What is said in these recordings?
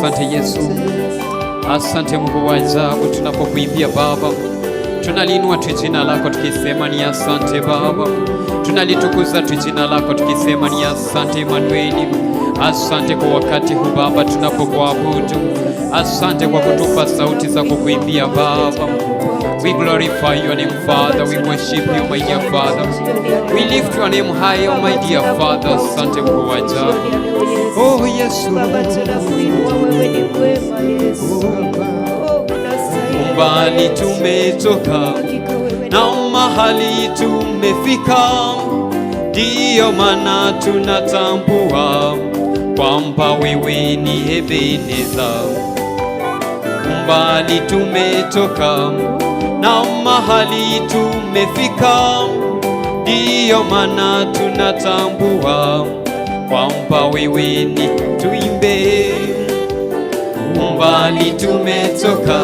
Asante Yesu, asante Mungu wa ajabu. Tunapokuimbia Baba, tunaliinua tu jina lako tukisema ni asante Baba, tunalitukuza tu jina lako tukisema ni asante Emanueli. Asante kwa wakati huu Baba tunapokuabudu, asante kwa kutupa sauti za kukuimbia Baba. We glorify your name Father, we worship you my dear Father, we lift your name high oh my dear Father. Asante Mungu wa ajabu. Oh Yesu Baba, tunakuinua wewe ni mwema Yesu. Mbali tumetoka na mahali tumefika, ndiyo maana tunatambua kwamba wewe ni Ebeneza. Mbali tumetoka na mahali tumefika, ndiyo maana tunatambua kwamba wewe ni tuimbe. Mbali tumetoka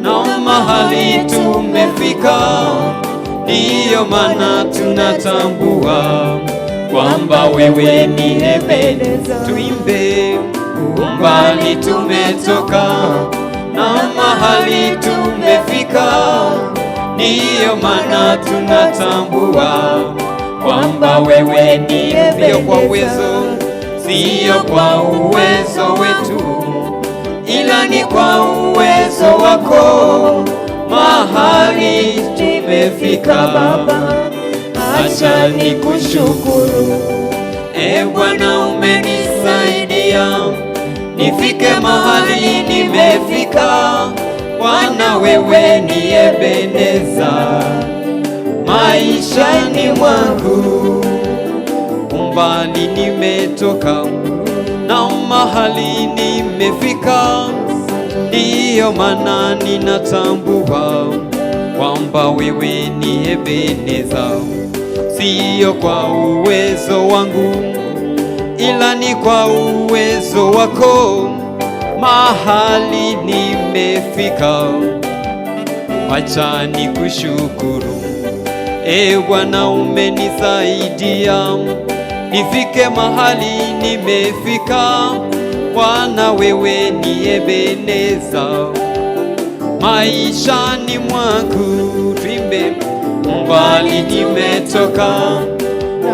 na mahali tumefika, ndiyo maana tunatambua kwamba wewe ni Ebeneza. Tuimbe. Mbali tumetoka na mahali tumefika, ndiyo maana tunatambua kwamba wewe ni Ebeneza. Sio kwa uwezo, sio kwa uwezo wetu, ila ni kwa uwezo wako. Mahali tumefika Baba, acha nikushukuru. Bwana umenisaidia nifike mahali nimefika. Bwana wewe ni Ebeneza maishani mwangu. Mbali nimetoka na mahali nimefika, ndiyo maana ninatambua kwamba wewe ni Ebeneza. Sio kwa uwezo wangu, ila ni kwa uwezo wako. Mahali nimefika, acha nikushukuru. Bwana umenisaidia nifike mahali nimefika. Bwana wewe ni Ebeneza maishani mwangu. Tuimbe. Mbali nimetoka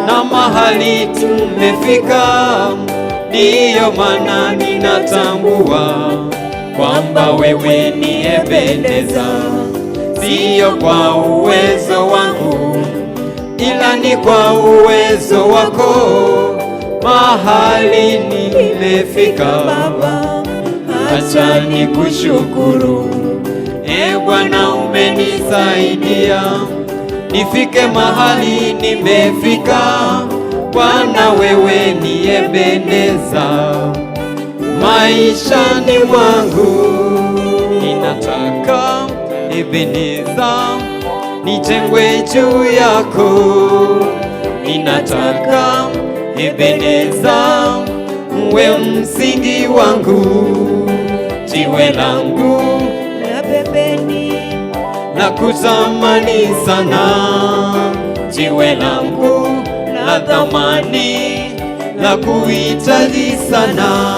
na mahali tumefika, ndiyo maana ninatambua kwamba wewe ni Ebeneza. Sio kwa uwezo wangu, ila ni kwa uwezo wako. Mahali nimefika Baba, acha nikushukuru. Bwana umenisaidia nifike mahali nimefika. Bwana wewe ni Ebeneza maishani mwangu. Ninataka Ebeneza nijengwe juu yako. Ninataka Ebeneza uwe msingi wangu, jiwe langu la pembeni na kutamani sana, jiwe langu la thamani la kuhitaji sana.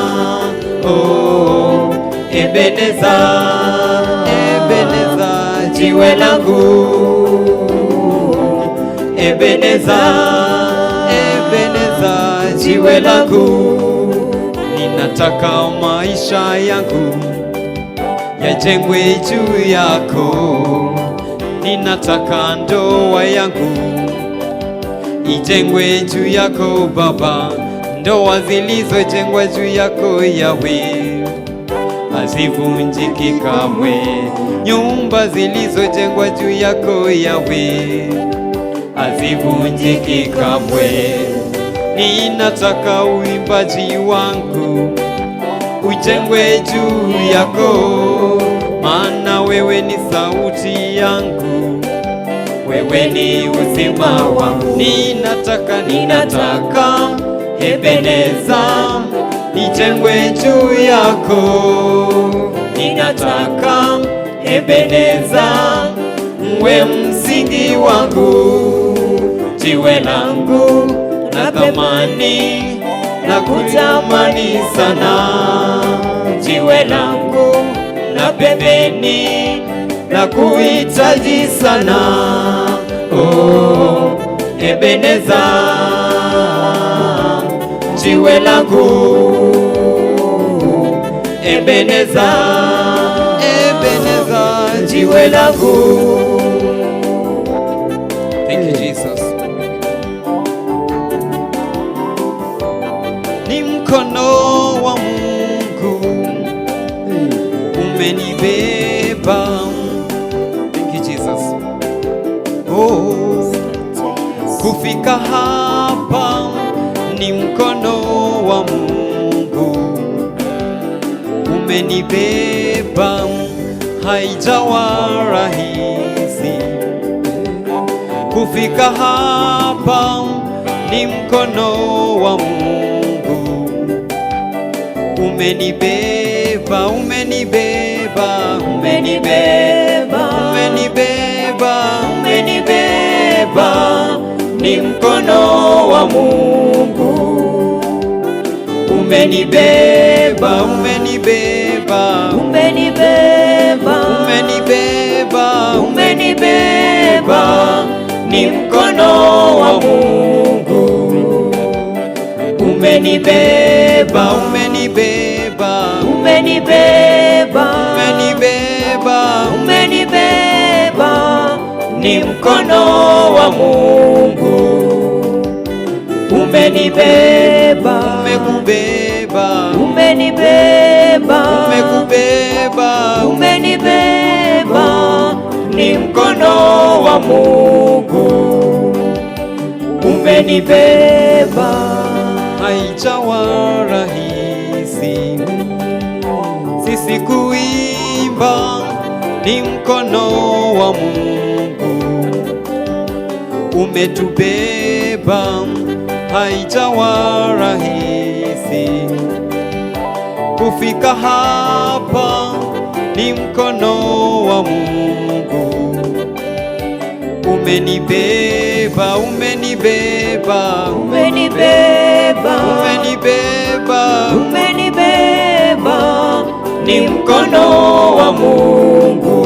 Oh, Ebeneza, Ebeneza, jiwe langu. Ebeneza, Ebeneza, jiwe langu. Ninataka maisha yangu yajengwe juu yako. Ninataka ndoa yangu ijengwe juu yako Baba. Ndoa zilizojengwa juu yako Yawe hazivunjiki kamwe. Nyumba zilizojengwa juu yako Yawe hazivunjiki kamwe. Ninataka uimbaji wangu ujengwe juu yako, maana wewe ni sauti yangu, wewe ni uzima wangu. Ninataka Ebeneza nijengwe juu yako. Ninataka Ebeneza uwe msingi wangu, jiwe langu la thamani na kutamani sana, jiwe langu la pembeni, na kuhitaji sana. Oh, Ebeneza, jiwe langu, Ebeneza, Ebeneza, jiwe langu. Thank you, Jesus. Ni mkono wa Mungu umenibeba. Thank you, Jesus. Oh, kufika hapa ni mkono wa Mungu umenibeba, haijawa rahisi. Kufika hapa ni mkono wa Mungu umenibeba, umenibeba, Umenibeba, umenibeba, umenibeba, ni mkono wa Mungu. Umenibeba, umenibeba, umenibeba, umenibeba, umenibeba, ni mkono wa Mungu. Umenibeba, umenibeba, umenibeba, umenibeba, umenibeba, ni mkono wa Mungu. Umenibeba, umekubeba, umenibeba, umekubeba, umenibeba, ni mkono wa Mungu. Umenibeba, haijawa rahisi sisi kuimba, ni mkono wa Mungu umetubeba, haijawa rahisi kufika hapa, ni mkono wa Mungu umenibeba, umenibeba, umenibeba, umenibeba, umenibeba, ni mkono wa Mungu.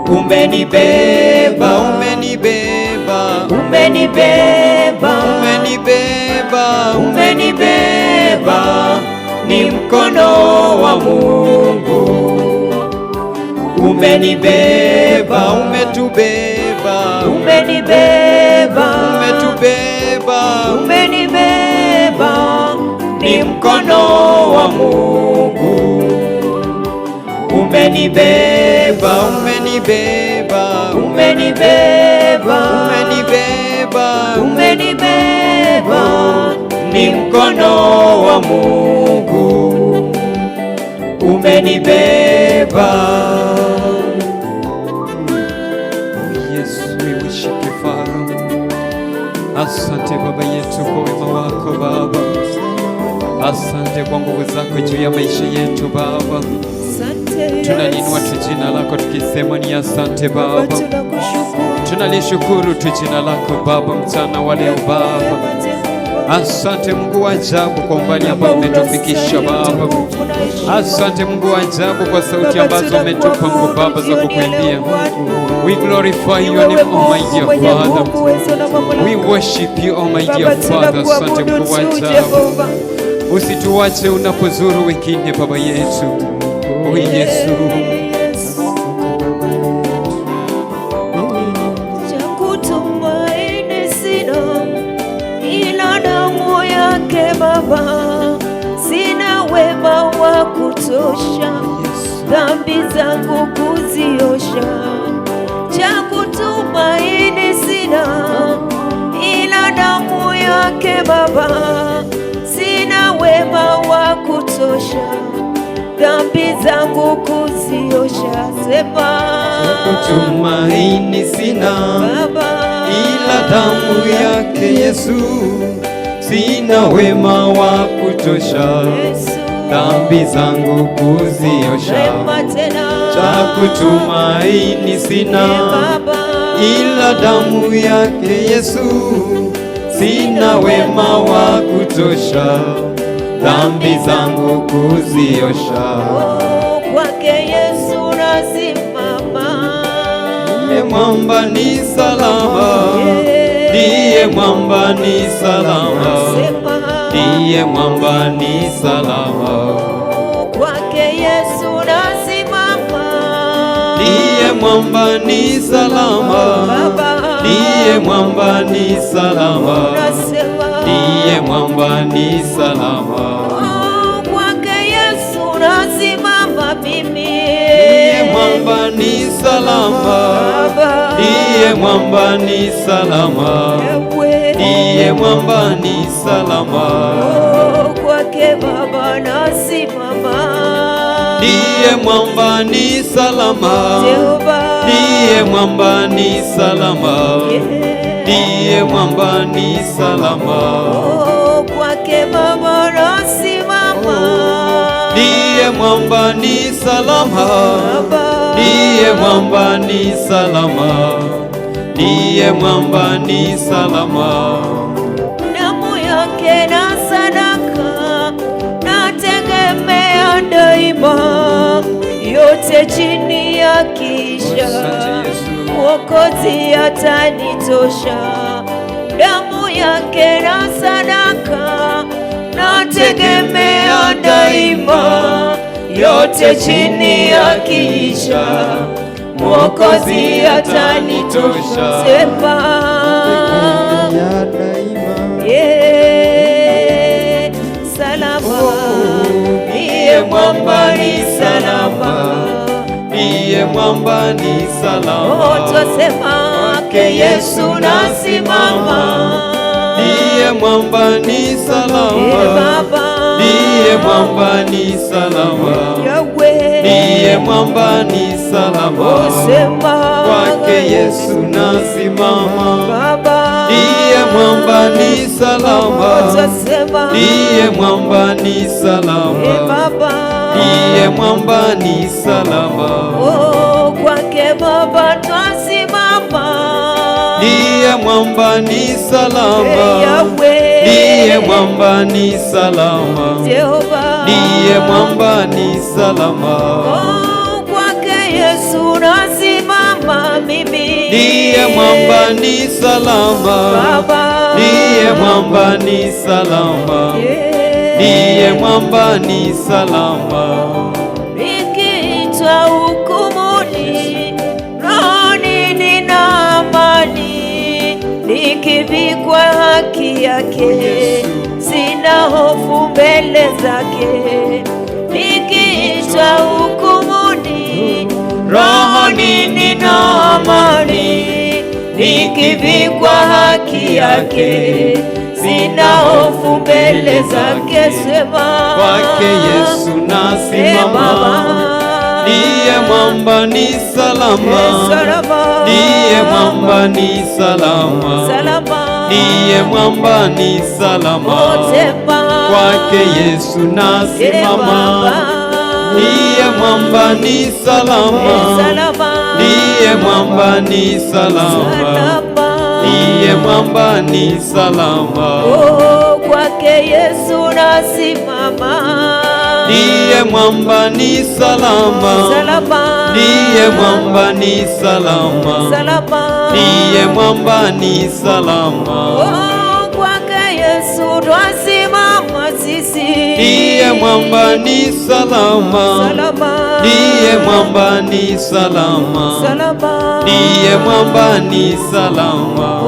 Umenibeba, umenibeba, umenibeba, umenibeba, umenibeba, ni mkono wa Mungu. Umenibeba, umetubeba, umenibeba, umetubeba, umenibeba, ni mkono wa Mungu. Umenibeba, umenibeba, umenibeba, umenibeba, umenibeba, ni mkono wa Mungu. Umenibeba. Yesu, we worship you, Father. Asante Baba yetu kwa wema wako Baba. Asante kwa nguvu zako juu ya maisha yetu Baba. Tunalinua tu jina lako tukisema ni asante Baba. Tunalishukuru tu jina lako Baba mchana wa leo Baba. Asante Mungu wa ajabu kwa umbali ambao umetufikisha Baba. Asante Mungu wa ajabu kwa sauti ambazo umetupa Mungu Baba za kukuimbia. We glorify your name, Almighty Father. We worship you, Almighty Father. Asante Mungu wa ajabu. Usituache unapozuru wengine Baba yetu. Oh Yesu. Chakutumaini sina ila damu yake Baba, sina wema wa kutosha dhambi zangu kuziosha. Chakutumaini sina ila damu yake Baba, sina wema wa kutosha dhambi zangu kuziosha. Sema kutumaini sina Baba, ila damu yake Yesu, sina wema wa kutosha dhambi zangu kuziosha. Cha kutumaini sina ila damu yake Yesu, sina wema wa kutosha dhambi zangu kuziosha. Oh, kwake Yesu nasimama. Ndiye mwamba ni salama, ndiye mwamba ni salama, ndiye mwamba ni salama. Kwake Yesu nasimama. Ndiye mwamba ni salama, ndiye mwamba ni salama, ndiye mwamba ni salama. Kwake Yesu nasimama mimi. Ndiye mwamba ni salama, ndiye mwamba ni salama, ndiye mwamba ni salama. Kwake Baba nasimama. Ndiye mwamba ni salama, ndiye mwamba ni salama, ndiye mwamba ni salama. Kwake Baba nasimama. Ndiye mwamba ni salama, ndiye mwamba ni salama, ndiye mwamba ni salama. Damu yake na sadaka nategemea daima, yote chini ya kisha Mwokozi atanitosha. Damu yake na sadaka nategemea daima, yote chini ya kisha Mwokozi atanitosha. Sema salama, ndiye mwamba ni salama, ndiye mwamba ni salama. Twasema kwake Yesu nasimama. Ndiye mwamba ni salama, ndiye mwamba ni salama, ndiye mwamba ni salama. Kwake Yesu nasimama. Ndiye mwamba ni salama, ndiye mwamba ni salama, ndiye mwamba ni salama. Kwake Baba twasimama. Ndiye mwamba ni salama, ndiye mwamba ni salama, ndiye mwamba ni salama. Kwake Yesu nasimama mimi. Ndiye mwamba ni salama, ndiye mwamba ni salama, ndiye mwamba ni salama. Nikiitwa hukumuni, rohoni nina amani, nikivikwa haki yake, sina hofu mbele zake. Nikiitwa hukumuni, rohoni nina amani, nikivikwa haki yake, sina hofu mbele zake. Sema kwake Yesu nasimama. Ndiye mwamba ni salama, ndiye mwamba ni salama, ndiye mwamba ni salama. Kwake Yesu nasimama. Ndiye mwamba ni salama, ndiye mwamba ni salama, ndiye mwamba ni salama. Kwake Yesu nasimama. Ndiye mwamba ni salama, ndiye mwamba ni salama, ndiye mwamba ni salama. Kwake Yesu twasimama sisi. Ndiye mwamba ni salama, ndiye mwamba ni salama, ndiye mwamba ni salama.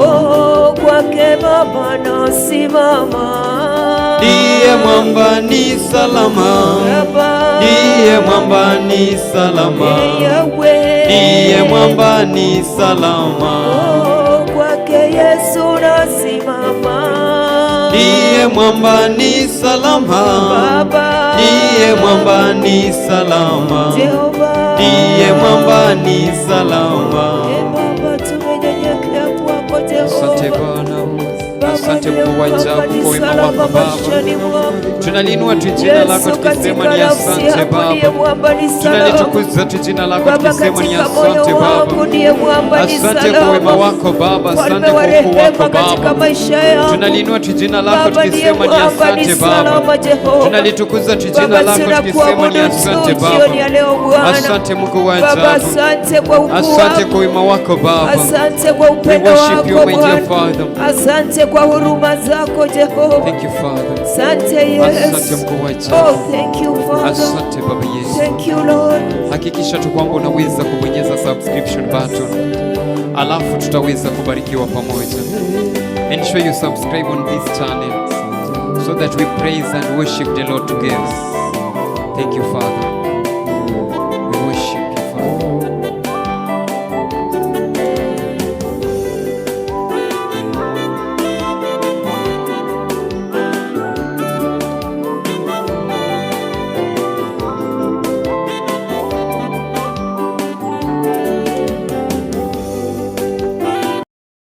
Kwake Baba nasimama. Ndiye mwamba ni salama, ndiye mwamba ni salama, ndiye mwamba ni salama. Kwake Yesu nasimama. Ndiye mwamba ni salama, ndiye mwamba ni salama, ndiye mwamba ni salama. Baba tumenyenyekea kwako Jehova. Asante Bwana, asante Mungu Mungu wa ajabu kwa wema wako Baba. Tunaliinua tu jina lako tukisema ni asante Baba. Tunalitukuza tu jina lako tukisema ni asante Baba. Asante kwa wema wako Baba, asante kwa ukuu wako Baba. Tunaliinua tu jina lako tukisema ni asante Baba. Tunalitukuza tu jina lako tukisema ni asante Baba. Asante Mungu wa ajabu. Asante kwa wema wako Baba. Asante kwa upendo wako Bwana. Asante kwa huruma zako Jehova. Thank you Father. Asante Yesu. Asante Mungu wa ajabu. Oh, thank you Father. Asante Baba Yesu. Thank you Lord. Hakikisha tu kwamba unaweza kubonyeza subscription button, alafu tutaweza kubarikiwa pamoja. Ensure you subscribe on this channel so that we praise and worship the Lord together. Thank you Father.